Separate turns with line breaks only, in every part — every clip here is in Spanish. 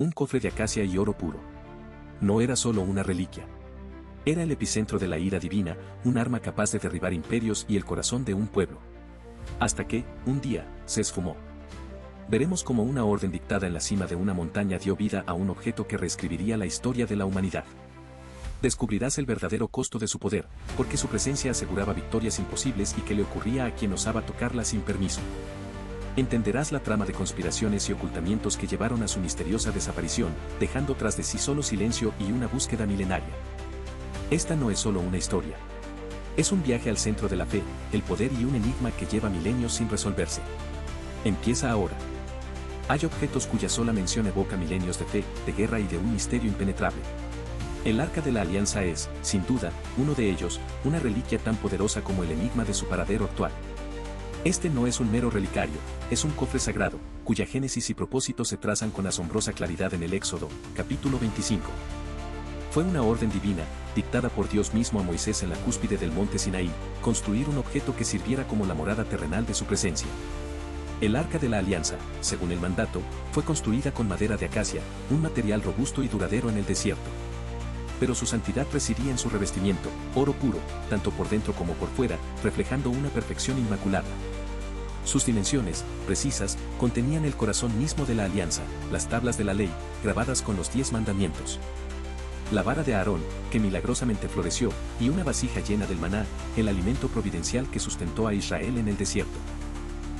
Un cofre de acacia y oro puro. No era solo una reliquia. Era el epicentro de la ira divina, un arma capaz de derribar imperios y el corazón de un pueblo. Hasta que, un día, se esfumó. Veremos cómo una orden dictada en la cima de una montaña dio vida a un objeto que reescribiría la historia de la humanidad. Descubrirás el verdadero costo de su poder, porque su presencia aseguraba victorias imposibles y que le ocurría a quien osaba tocarla sin permiso. Entenderás la trama de conspiraciones y ocultamientos que llevaron a su misteriosa desaparición, dejando tras de sí solo silencio y una búsqueda milenaria. Esta no es solo una historia. Es un viaje al centro de la fe, el poder y un enigma que lleva milenios sin resolverse. Empieza ahora. Hay objetos cuya sola mención evoca milenios de fe, de guerra y de un misterio impenetrable. El Arca de la Alianza es, sin duda, uno de ellos, una reliquia tan poderosa como el enigma de su paradero actual. Este no es un mero relicario, es un cofre sagrado, cuya génesis y propósito se trazan con asombrosa claridad en el Éxodo, capítulo 25. Fue una orden divina, dictada por Dios mismo a Moisés en la cúspide del monte Sinaí, construir un objeto que sirviera como la morada terrenal de su presencia. El Arca de la Alianza, según el mandato, fue construida con madera de acacia, un material robusto y duradero en el desierto. Pero su santidad residía en su revestimiento, oro puro, tanto por dentro como por fuera, reflejando una perfección inmaculada. Sus dimensiones, precisas, contenían el corazón mismo de la alianza, las tablas de la ley, grabadas con los 10 mandamientos. La vara de Aarón, que milagrosamente floreció, y una vasija llena del maná, el alimento providencial que sustentó a Israel en el desierto.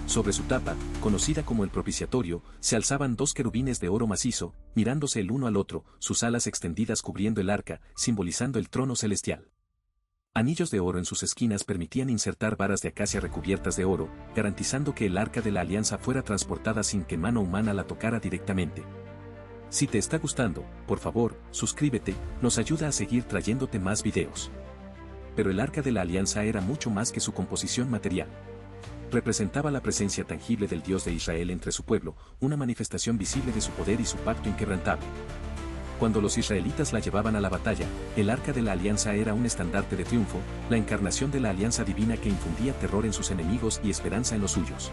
Sobre su tapa, conocida como el propiciatorio, se alzaban 2 querubines de oro macizo, mirándose el uno al otro, sus alas extendidas cubriendo el arca, simbolizando el trono celestial. Anillos de oro en sus esquinas permitían insertar varas de acacia recubiertas de oro, garantizando que el Arca de la Alianza fuera transportada sin que mano humana la tocara directamente. Si te está gustando, por favor, suscríbete, nos ayuda a seguir trayéndote más videos. Pero el Arca de la Alianza era mucho más que su composición material. Representaba la presencia tangible del Dios de Israel entre su pueblo, una manifestación visible de su poder y su pacto inquebrantable. Cuando los israelitas la llevaban a la batalla, el Arca de la Alianza era un estandarte de triunfo, la encarnación de la alianza divina que infundía terror en sus enemigos y esperanza en los suyos.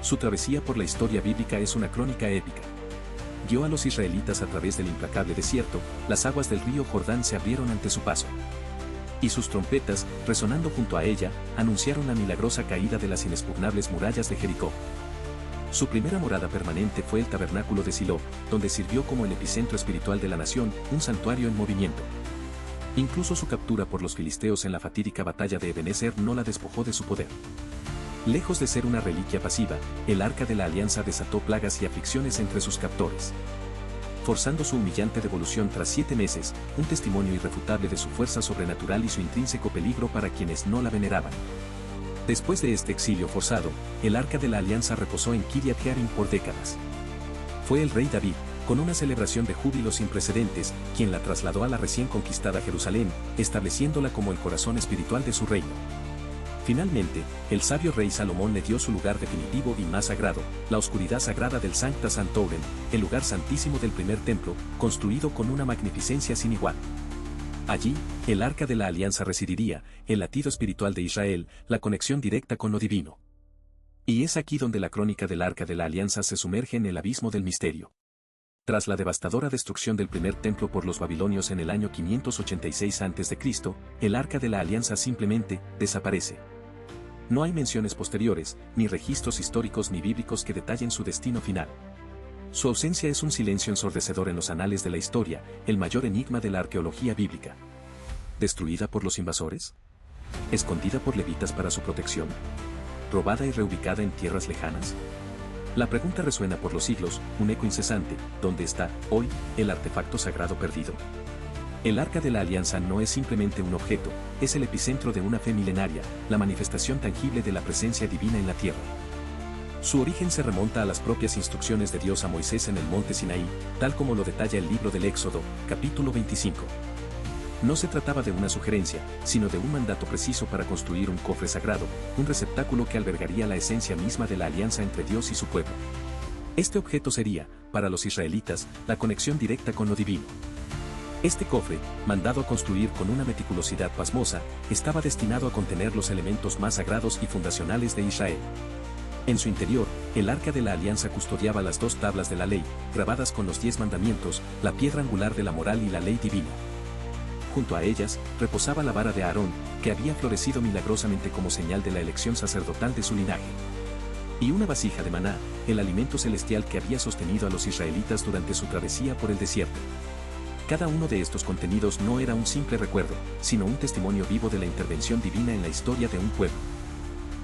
Su travesía por la historia bíblica es una crónica épica. Guió a los israelitas a través del implacable desierto, las aguas del río Jordán se abrieron ante su paso. Y sus trompetas, resonando junto a ella, anunciaron la milagrosa caída de las inexpugnables murallas de Jericó. Su primera morada permanente fue el tabernáculo de Silo, donde sirvió como el epicentro espiritual de la nación, un santuario en movimiento. Incluso su captura por los filisteos en la fatídica batalla de Ebenezer no la despojó de su poder. Lejos de ser una reliquia pasiva, el Arca de la Alianza desató plagas y aflicciones entre sus captores. Forzando su humillante devolución tras 7 meses, un testimonio irrefutable de su fuerza sobrenatural y su intrínseco peligro para quienes no la veneraban. Después de este exilio forzado, el Arca de la Alianza reposó en Kiriat Jearim por décadas. Fue el rey David, con una celebración de júbilo sin precedentes, quien la trasladó a la recién conquistada Jerusalén, estableciéndola como el corazón espiritual de su reino. Finalmente, el sabio rey Salomón le dio su lugar definitivo y más sagrado, la oscuridad sagrada del Sancta Sanctorum, el lugar santísimo del primer templo, construido con una magnificencia sin igual. Allí, el Arca de la Alianza residiría, el latido espiritual de Israel, la conexión directa con lo divino. Y es aquí donde la crónica del Arca de la Alianza se sumerge en el abismo del misterio. Tras la devastadora destrucción del primer templo por los babilonios en el año 586 a.C., el Arca de la Alianza simplemente desaparece. No hay menciones posteriores, ni registros históricos ni bíblicos que detallen su destino final. Su ausencia es un silencio ensordecedor en los anales de la historia, el mayor enigma de la arqueología bíblica. ¿Destruida por los invasores? ¿Escondida por levitas para su protección? ¿Robada y reubicada en tierras lejanas? La pregunta resuena por los siglos, un eco incesante, ¿dónde está, hoy, el artefacto sagrado perdido? El Arca de la Alianza no es simplemente un objeto, es el epicentro de una fe milenaria, la manifestación tangible de la presencia divina en la tierra. Su origen se remonta a las propias instrucciones de Dios a Moisés en el monte Sinaí, tal como lo detalla el libro del Éxodo, capítulo 25. No se trataba de una sugerencia, sino de un mandato preciso para construir un cofre sagrado, un receptáculo que albergaría la esencia misma de la alianza entre Dios y su pueblo. Este objeto sería, para los israelitas, la conexión directa con lo divino. Este cofre, mandado a construir con una meticulosidad pasmosa, estaba destinado a contener los elementos más sagrados y fundacionales de Israel. En su interior, el Arca de la Alianza custodiaba las 2 tablas de la ley, grabadas con los 10 mandamientos, la piedra angular de la moral y la ley divina. Junto a ellas, reposaba la vara de Aarón, que había florecido milagrosamente como señal de la elección sacerdotal de su linaje. Y una vasija de maná, el alimento celestial que había sostenido a los israelitas durante su travesía por el desierto. Cada uno de estos contenidos no era un simple recuerdo, sino un testimonio vivo de la intervención divina en la historia de un pueblo.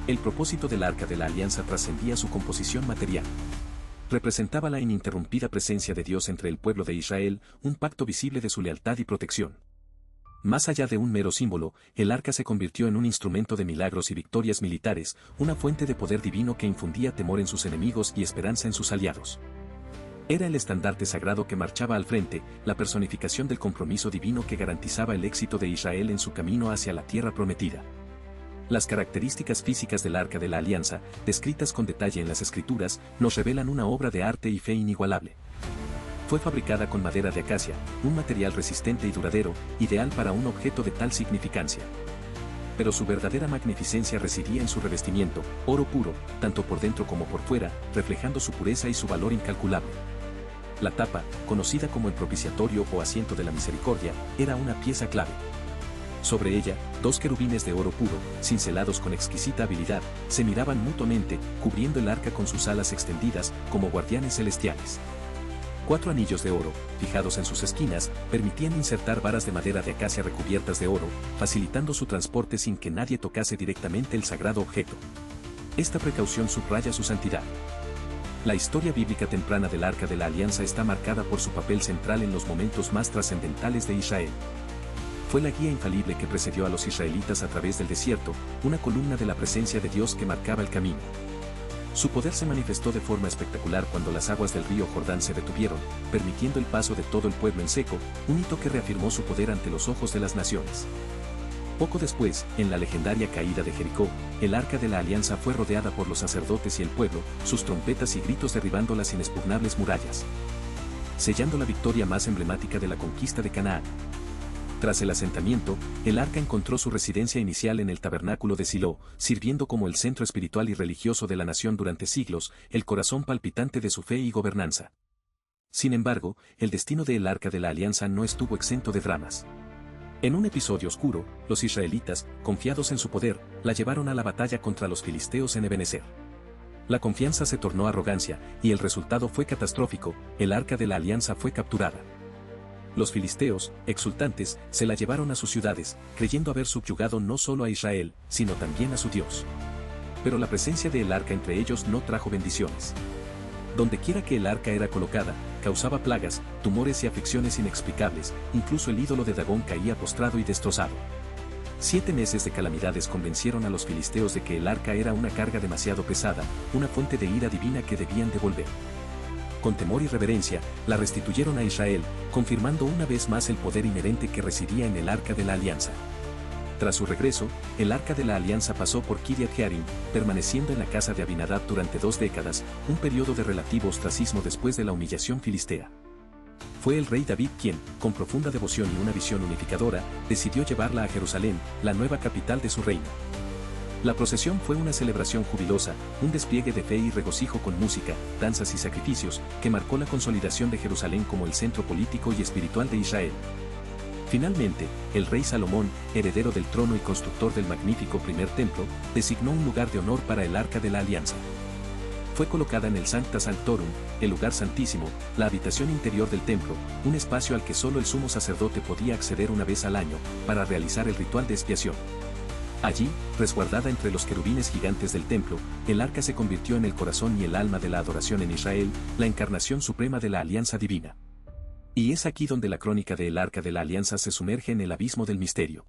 El propósito del Arca de la Alianza trascendía su composición material. Representaba la ininterrumpida presencia de Dios entre el pueblo de Israel, un pacto visible de su lealtad y protección. Más allá de un mero símbolo, el arca se convirtió en un instrumento de milagros y victorias militares, una fuente de poder divino que infundía temor en sus enemigos y esperanza en sus aliados. Era el estandarte sagrado que marchaba al frente, la personificación del compromiso divino que garantizaba el éxito de Israel en su camino hacia la tierra prometida. Las características físicas del Arca de la Alianza, descritas con detalle en las Escrituras, nos revelan una obra de arte y fe inigualable. Fue fabricada con madera de acacia, un material resistente y duradero, ideal para un objeto de tal significancia. Pero su verdadera magnificencia residía en su revestimiento, oro puro, tanto por dentro como por fuera, reflejando su pureza y su valor incalculable. La tapa, conocida como el propiciatorio o asiento de la misericordia, era una pieza clave. Sobre ella, 2 querubines de oro puro, cincelados con exquisita habilidad, se miraban mutuamente, cubriendo el arca con sus alas extendidas, como guardianes celestiales. 4 anillos de oro, fijados en sus esquinas, permitían insertar varas de madera de acacia recubiertas de oro, facilitando su transporte sin que nadie tocase directamente el sagrado objeto. Esta precaución subraya su santidad. La historia bíblica temprana del Arca de la Alianza está marcada por su papel central en los momentos más trascendentales de Israel. Fue la guía infalible que precedió a los israelitas a través del desierto, una columna de la presencia de Dios que marcaba el camino. Su poder se manifestó de forma espectacular cuando las aguas del río Jordán se detuvieron, permitiendo el paso de todo el pueblo en seco, un hito que reafirmó su poder ante los ojos de las naciones. Poco después, en la legendaria caída de Jericó, el Arca de la Alianza fue rodeada por los sacerdotes y el pueblo, sus trompetas y gritos derribando las inexpugnables murallas, sellando la victoria más emblemática de la conquista de Canaán. Tras el asentamiento, el arca encontró su residencia inicial en el tabernáculo de Silo, sirviendo como el centro espiritual y religioso de la nación durante siglos, el corazón palpitante de su fe y gobernanza. Sin embargo, el destino del Arca de la Alianza no estuvo exento de dramas. En un episodio oscuro, los israelitas, confiados en su poder, la llevaron a la batalla contra los filisteos en Ebenezer. La confianza se tornó arrogancia, y el resultado fue catastrófico, el Arca de la Alianza fue capturada. Los filisteos, exultantes, se la llevaron a sus ciudades, creyendo haber subyugado no solo a Israel, sino también a su Dios. Pero la presencia del arca entre ellos no trajo bendiciones. Dondequiera que el arca era colocada, causaba plagas, tumores y aflicciones inexplicables, incluso el ídolo de Dagón caía postrado y destrozado. 7 meses de calamidades convencieron a los filisteos de que el arca era una carga demasiado pesada, una fuente de ira divina que debían devolver. Con temor y reverencia, la restituyeron a Israel, confirmando una vez más el poder inherente que residía en el Arca de la Alianza. Tras su regreso, el Arca de la Alianza pasó por Kiriat Jearim, permaneciendo en la casa de Abinadab durante 2 décadas, un periodo de relativo ostracismo después de la humillación filistea. Fue el rey David quien, con profunda devoción y una visión unificadora, decidió llevarla a Jerusalén, la nueva capital de su reino. La procesión fue una celebración jubilosa, un despliegue de fe y regocijo con música, danzas y sacrificios, que marcó la consolidación de Jerusalén como el centro político y espiritual de Israel. Finalmente, el rey Salomón, heredero del trono y constructor del magnífico primer templo, designó un lugar de honor para el Arca de la Alianza. Fue colocada en el Sancta Sanctorum, el lugar santísimo, la habitación interior del templo, un espacio al que solo el sumo sacerdote podía acceder una vez al año, para realizar el ritual de expiación. Allí, resguardada entre los querubines gigantes del templo, el arca se convirtió en el corazón y el alma de la adoración en Israel, la encarnación suprema de la alianza divina. Y es aquí donde la crónica del Arca de la Alianza se sumerge en el abismo del misterio.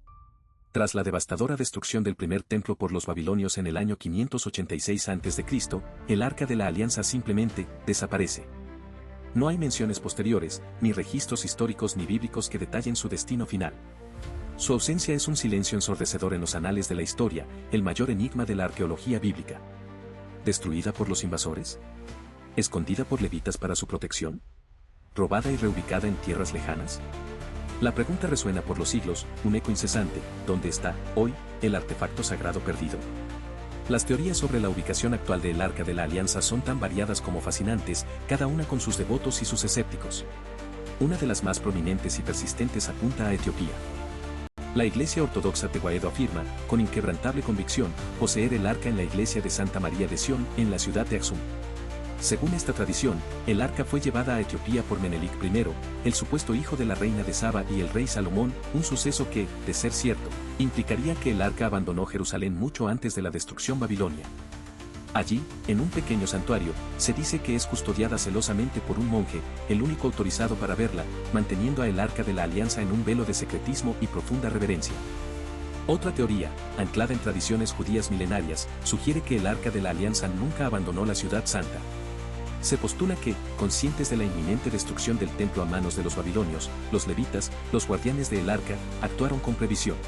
Tras la devastadora destrucción del primer templo por los babilonios en el año 586 a.C., el Arca de la Alianza simplemente desaparece. No hay menciones posteriores, ni registros históricos ni bíblicos que detallen su destino final. Su ausencia es un silencio ensordecedor en los anales de la historia, el mayor enigma de la arqueología bíblica. ¿Destruida por los invasores? ¿Escondida por levitas para su protección? ¿Robada y reubicada en tierras lejanas? La pregunta resuena por los siglos, un eco incesante. ¿Dónde está, hoy, el artefacto sagrado perdido? Las teorías sobre la ubicación actual del Arca de la Alianza son tan variadas como fascinantes, cada una con sus devotos y sus escépticos. Una de las más prominentes y persistentes apunta a Etiopía. La Iglesia Ortodoxa Tewahedo afirma, con inquebrantable convicción, poseer el arca en la iglesia de Santa María de Sión, en la ciudad de Aksum. Según esta tradición, el arca fue llevada a Etiopía por Menelik I, el supuesto hijo de la reina de Saba y el rey Salomón, un suceso que, de ser cierto, implicaría que el arca abandonó Jerusalén mucho antes de la destrucción babilonia. Allí, en un pequeño santuario, se dice que es custodiada celosamente por un monje, el único autorizado para verla, manteniendo a el Arca de la Alianza en un velo de secretismo y profunda reverencia. Otra teoría, anclada en tradiciones judías milenarias, sugiere que el Arca de la Alianza nunca abandonó la ciudad santa. Se postula que, conscientes de la inminente destrucción del templo a manos de los babilonios, los levitas, los guardianes del Arca, actuaron con previsión.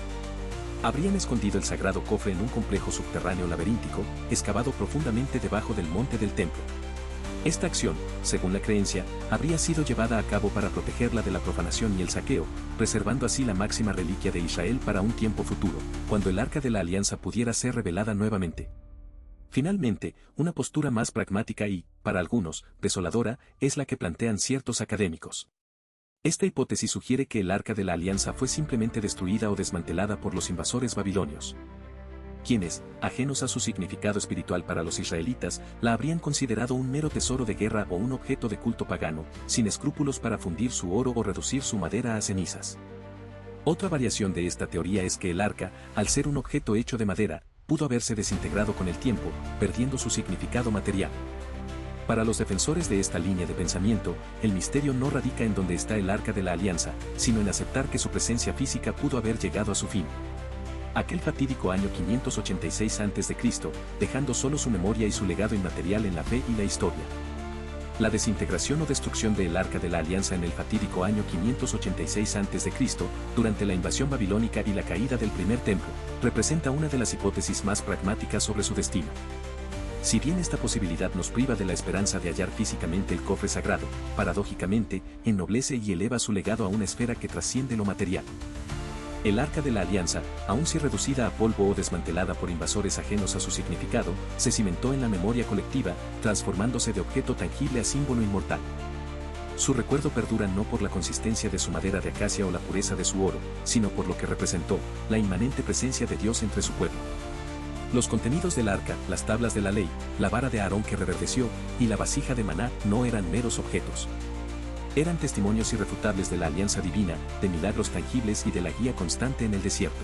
Habrían escondido el sagrado cofre en un complejo subterráneo laberíntico, excavado profundamente debajo del monte del templo. Esta acción, según la creencia, habría sido llevada a cabo para protegerla de la profanación y el saqueo, reservando así la máxima reliquia de Israel para un tiempo futuro, cuando el Arca de la Alianza pudiera ser revelada nuevamente. Finalmente, una postura más pragmática y, para algunos, desoladora, es la que plantean ciertos académicos. Esta hipótesis sugiere que el Arca de la Alianza fue simplemente destruida o desmantelada por los invasores babilonios, quienes, ajenos a su significado espiritual para los israelitas, la habrían considerado un mero tesoro de guerra o un objeto de culto pagano, sin escrúpulos para fundir su oro o reducir su madera a cenizas. Otra variación de esta teoría es que el arca, al ser un objeto hecho de madera, pudo haberse desintegrado con el tiempo, perdiendo su significado material. Para los defensores de esta línea de pensamiento, el misterio no radica en dónde está el Arca de la Alianza, sino en aceptar que su presencia física pudo haber llegado a su fin. Aquel fatídico año 586 a.C., dejando solo su memoria y su legado inmaterial en la fe y la historia. La desintegración o destrucción del Arca de la Alianza en el fatídico año 586 a.C., durante la invasión babilónica y la caída del primer templo, representa una de las hipótesis más pragmáticas sobre su destino. Si bien esta posibilidad nos priva de la esperanza de hallar físicamente el cofre sagrado, paradójicamente, ennoblece y eleva su legado a una esfera que trasciende lo material. El Arca de la Alianza, aun si reducida a polvo o desmantelada por invasores ajenos a su significado, se cimentó en la memoria colectiva, transformándose de objeto tangible a símbolo inmortal. Su recuerdo perdura no por la consistencia de su madera de acacia o la pureza de su oro, sino por lo que representó, la inmanente presencia de Dios entre su pueblo. Los contenidos del arca, las tablas de la ley, la vara de Aarón que reverdeció, y la vasija de maná no eran meros objetos. Eran testimonios irrefutables de la alianza divina, de milagros tangibles y de la guía constante en el desierto.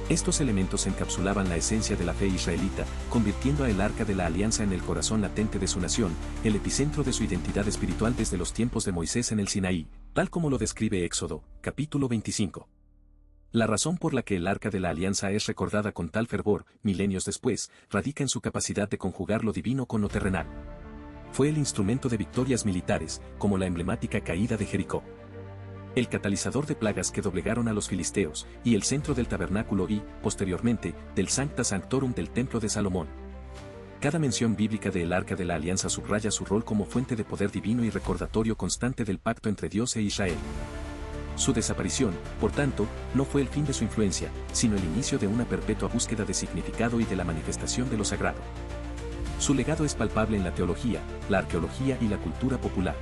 Estos elementos encapsulaban la esencia de la fe israelita, convirtiendo a el Arca de la Alianza en el corazón latente de su nación, el epicentro de su identidad espiritual desde los tiempos de Moisés en el Sinaí, tal como lo describe Éxodo, capítulo 25. La razón por la que el Arca de la Alianza es recordada con tal fervor, milenios después, radica en su capacidad de conjugar lo divino con lo terrenal. Fue el instrumento de victorias militares, como la emblemática caída de Jericó. El catalizador de plagas que doblegaron a los filisteos, y el centro del tabernáculo y, posteriormente, del Sancta Sanctorum del Templo de Salomón. Cada mención bíblica del Arca de la Alianza subraya su rol como fuente de poder divino y recordatorio constante del pacto entre Dios e Israel. Su desaparición, por tanto, no fue el fin de su influencia, sino el inicio de una perpetua búsqueda de significado y de la manifestación de lo sagrado. Su legado es palpable en la teología, la arqueología y la cultura popular.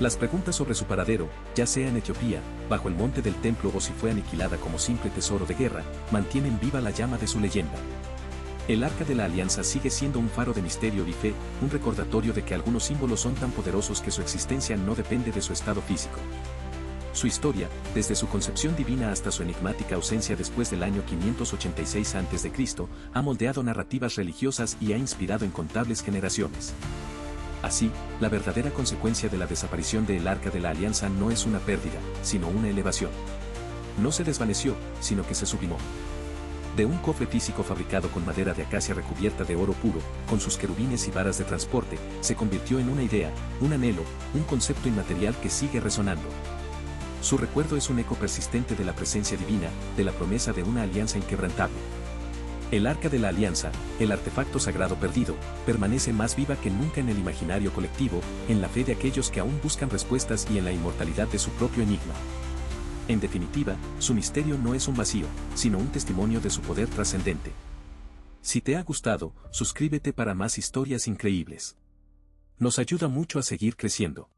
Las preguntas sobre su paradero, ya sea en Etiopía, bajo el monte del templo o si fue aniquilada como simple tesoro de guerra, mantienen viva la llama de su leyenda. El Arca de la Alianza sigue siendo un faro de misterio y fe, un recordatorio de que algunos símbolos son tan poderosos que su existencia no depende de su estado físico. Su historia, desde su concepción divina hasta su enigmática ausencia después del año 586 a.C., ha moldeado narrativas religiosas y ha inspirado incontables generaciones. Así, la verdadera consecuencia de la desaparición del Arca de la Alianza no es una pérdida, sino una elevación. No se desvaneció, sino que se sublimó. De un cofre físico fabricado con madera de acacia recubierta de oro puro, con sus querubines y varas de transporte, se convirtió en una idea, un anhelo, un concepto inmaterial que sigue resonando. Su recuerdo es un eco persistente de la presencia divina, de la promesa de una alianza inquebrantable. El Arca de la Alianza, el artefacto sagrado perdido, permanece más viva que nunca en el imaginario colectivo, en la fe de aquellos que aún buscan respuestas y en la inmortalidad de su propio enigma. En definitiva, su misterio no es un vacío, sino un testimonio de su poder trascendente. Si te ha gustado, suscríbete para más historias increíbles. Nos ayuda mucho a seguir creciendo.